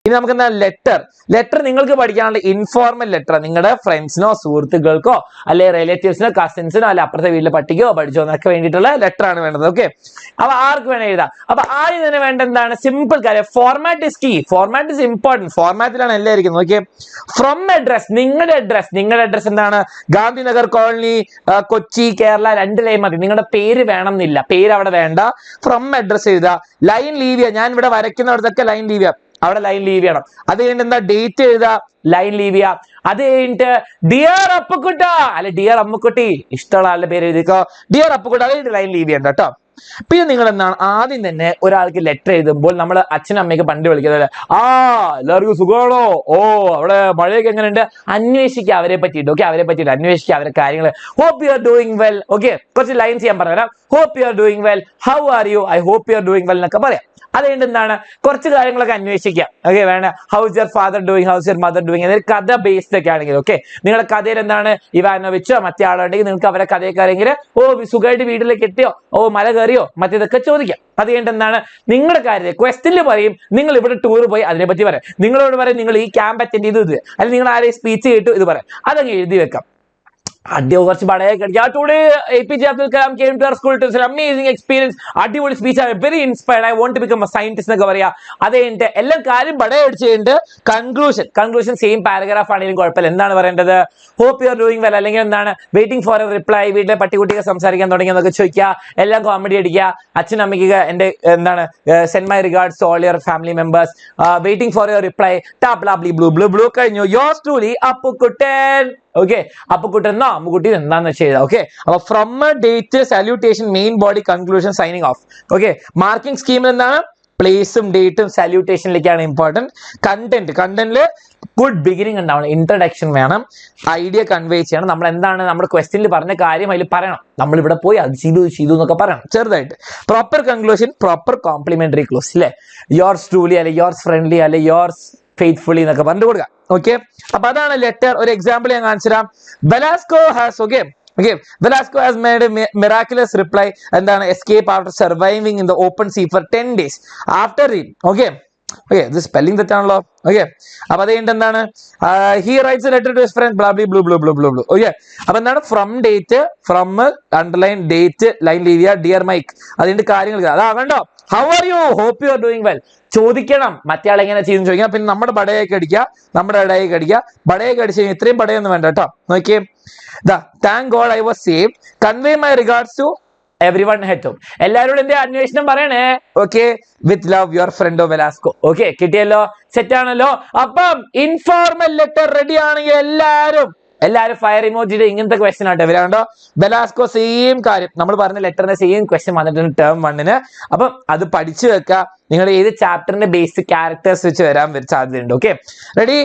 ഇനി നമുക്ക് എന്താ ലെറ്റർ നിങ്ങൾക്ക് പഠിക്കാനുള്ള ഇൻഫോർമൽ ലെറ്റർ നിങ്ങളുടെ ഫ്രണ്ട്സിനോ സുഹൃത്തുക്കൾക്കോ അല്ലെ റിലേറ്റീവ്സിനോ കസിൻസിനോ അല്ലെ അപ്പുറത്തെ വീട്ടിലെ പട്ടിക്കോ പഠിച്ചോ എന്നൊക്കെ വേണ്ടിയിട്ടുള്ള ലെറ്റർ ആണ് വേണ്ടത്. ഓക്കെ, അപ്പൊ ആർക്ക് വേണം എഴുതാം. അപ്പൊ ആദ്യം തന്നെ വേണ്ട എന്താണ്, സിമ്പിൾ കാര്യം, format is key. Format is important. ഫോർമാറ്റിലാണ് എല്ലാം ഇരിക്കുന്നത്. ഓക്കെ, ഫ്രം അഡ്രസ്, നിങ്ങളുടെ അഡ്രസ് എന്താണ്, ഗാന്ധിനഗർ കോളനി, കൊച്ചി, കേരള, 2 ലൈൻ മതി. നിങ്ങളുടെ പേര് വേണം എന്നില്ല, പേര് അവിടെ വേണ്ട. ഫ്രം അഡ്രസ് എഴുതുക. ലൈൻ ലീവ് ചെയ്യുക. ഞാൻ ഇവിടെ വരയ്ക്കുന്നിടത്തൊക്കെ ലൈൻ ലീവ് ചെയ്യുക, അവിടെ ലൈൻ ലീവ് ചെയ്യണം. അത് കഴിഞ്ഞിട്ട് എന്താ, ഡേറ്റ് എഴുതുക, ലൈൻ ലീവ് ചെയ്യുക. അത് കഴിഞ്ഞിട്ട് ഡിയർ അപ്പുക്കുട്ട അല്ലെ ഡിയർ അമ്മുക്കുട്ടി, ഇഷ്ടമുള്ള ആളുടെ പേര് എഴുതിക്കോ, ഡിയർ അപ്പുക്കുട്ട, അത് കഴിഞ്ഞിട്ട് ലൈൻ ലീവ് ചെയ്യണ്ട കേട്ടോ. പിന്നെ നിങ്ങൾ എന്താണ്, ആദ്യം തന്നെ ഒരാൾക്ക് ലെറ്റർ എഴുതുമ്പോൾ നമ്മൾ അച്ഛനും അമ്മയൊക്കെ പണ്ട് വിളിക്കുന്നത് എല്ലാവർക്കും സുഖമാണോ, ഓ അവിടെ മഴയൊക്കെ എങ്ങനെയുണ്ട്, അന്വേഷിക്കുക അവരെ പറ്റിയിട്ട്. ഓക്കെ, അവരെ പറ്റിയിട്ട് അന്വേഷിക്കുക, അവരെ കാര്യങ്ങൾ. Hope you are doing well. Okay, കുറച്ച് ലൈൻസ് ഞാൻ പറഞ്ഞുതരാം. Hope you are doing well, how are you, I hope you are doing well എന്നൊക്കെ പറയാം. അത് കഴിഞ്ഞിട്ട് എന്താണ്, കുറച്ച് കാര്യങ്ങളൊക്കെ അന്വേഷിക്കാം. ഓക്കെ, വേണ്ട house your father doing, house your mother doing, അതായത് കഥ ബേസ്ഡ് ഒക്കെ ആണെങ്കിൽ. ഓക്കെ, നിങ്ങളുടെ കഥയിൽ എന്താണ്, ഇവാനോവിച്ചോ മറ്റേ ആളുണ്ടെങ്കിൽ നിങ്ങൾക്ക് അവരെ കഥയൊക്കെ അറിയെങ്കിൽ, ഓ സുഖമായിട്ട് വീട്ടിലേക്ക് എത്തിയോ, ഓ മല കയറിയോ, മറ്റേതൊക്കെ ചോദിക്കാം. അത് കഴിഞ്ഞിട്ട് എന്താണ്, നിങ്ങളുടെ കാര്യം ക്വസ്റ്റ്യനിൽ പറയും, നിങ്ങൾ ഇവിടെ ടൂർ പോയി അതിനെപ്പറ്റി പറയാം. നിങ്ങളോട് പറയും നിങ്ങൾ ഈ ക്യാമ്പ് അറ്റൻഡ് ചെയ്തു ഇത്, അല്ലെങ്കിൽ നിങ്ങൾ ആരെയും സ്പീച്ച് കേട്ടു ഇത് പറയാം. അതങ്ങ് എഴുതി വെക്കാം. കുറച്ച് പടയൊക്കെ അടിക്കുക. Today APJ Abdul Kalam came to our school to an amazing experience. അടിപൊളി speech, I very inspired, I want to become a scientist എന്നൊക്കെ പറയാ. അത് കഴിഞ്ഞിട്ട് എല്ലാ കാര്യം പടയടിച്ച് കഴിഞ്ഞിട്ട് കൺക്ലൂഷൻ സെയിം പാരഗ്രാഫ് ആണെങ്കിലും കുഴപ്പമില്ല. എന്താണ് പറയേണ്ടത്, hope you are doing well, അല്ലെങ്കിൽ എന്താണ് വെയിറ്റിംഗ് ഫോർ എ റിപ്ലൈ, വീട്ടിലെ പട്ടിക്കുട്ടിയൊക്കെ സംസാരിക്കാൻ തുടങ്ങിയെന്നൊക്കെ ചോദിക്കുക, എല്ലാം കോമഡി അടിക്കുക. അച്ഛനും അമ്മയ്ക്ക് എന്റെ എന്താണ് send my regards to all your family members, waiting for your reply, ടാപ്ലാബ്ലി ബ്ലൂ ബ്ലൂ ബ്ലൂ. കഴിഞ്ഞു. Yours truly Appukkuttan. ഓക്കെ, അപ്പുക്കുട്ടനോ അമ്മുക്കുട്ടി എന്താന്ന് വെച്ച് എഴുതാം. ഓക്കെ, അപ്പൊ from date, salutation, main body, conclusion, signing off. Okay, marking സ്കീമിൽ എന്താണ്, പ്ലേസും ഡേറ്റും സല്യൂട്ടേഷനിലേക്കാണ് ഇമ്പോർട്ടന്റ്. കണ്ടന്റില് ഗുഡ് ബിഗിനിങ് ഉണ്ടാവണം, ഇൻട്രഡക്ഷൻ വേണം, ഐഡിയ കൺവേ ചെയ്യണം. നമ്മൾ എന്താണ് നമ്മുടെ ക്വസ്റ്റ്യനിൽ പറഞ്ഞ കാര്യം അതിൽ പറയണം. നമ്മൾ ഇവിടെ പോയി അത് ചെയ്തു എന്നൊക്കെ പറയണം ചെറുതായിട്ട്. Proper conclusion, proper complimentary close, അല്ലെ യോർസ് ട്രൂലി അല്ലെ യോർസ് ഫ്രണ്ട്ലി അല്ലെ യോർസ് ഫെയ്ത്ത്ഫുള്ളി എന്നൊക്കെ പറഞ്ഞു കൊടുക്കുക. ഓക്കെ, അപ്പൊ അതാണ് ലെറ്റർ. ഒരു എക്സാമ്പിൾ ഞാൻ കാണിച്ചു തരാം. Velasco has made a miraculous reply. എന്താണ്, escape after surviving in the open sea for 10 days after read. Okay, ഇത് സ്പെല്ലിംഗ് തെറ്റാണല്ലോ. ഓക്കെ, അപ്പൊ അത് കഴിഞ്ഞിട്ട് എന്താണ്, he writes a letter to his friend blah blah blah blah blah. Okay, അപ്പൊ എന്താണ്, from date, from underline date, line leave ചെയ്യുക, dear Mike, അതിന്റെ കാര്യങ്ങൾ. അതാ വേണ്ടോ, how are you, hope you are doing well ചോദിക്കണം. മറ്റേ ആൾ എങ്ങനെ ചെയ്യുന്നു ചോദിക്കാം. പിന്നെ നമ്മുടെ ബടയൊക്കെ അടിക്കുക, ബടയൊക്കെ അടിച്ചു കഴിഞ്ഞാൽ ഇത്രയും ബടയൊന്നും വേണ്ട കേട്ടോ. നോക്കിയേ, thank God I was saved, convey my regards to everyone at home. എല്ലാവരോടും എന്റെ അന്വേഷണം പറയണേ. Okay, with love your friend Velasco. Okay, കിട്ടിയല്ലോ, സെറ്റ് ആണല്ലോ. അപ്പം ഇൻഫോർമൽ ലെറ്റർ റെഡി ആണെങ്കിൽ എല്ലാരും ഫയർ ഇമോജിയുടെ ഇങ്ങനത്തെ ക്വസ്റ്റ്യൻ ആട്ടെ വരാണ്ടോ. വെലാസ്കോ സെയിം കാര്യം, നമ്മൾ പറഞ്ഞ ലെറ്ററിന്റെ സെയിം ക്വസ്റ്റ്യൻ വന്നിട്ടുണ്ട് ടേം 1-ന്. അപ്പം അത് പഠിച്ചു വെക്കുക. നിങ്ങളുടെ ഏത് ചാപ്റ്ററിന്റെ ബേസിക് ക്യാരക്ടേഴ്സ് വെച്ച് വരാൻ സാധ്യതയുണ്ട്. Okay, ready.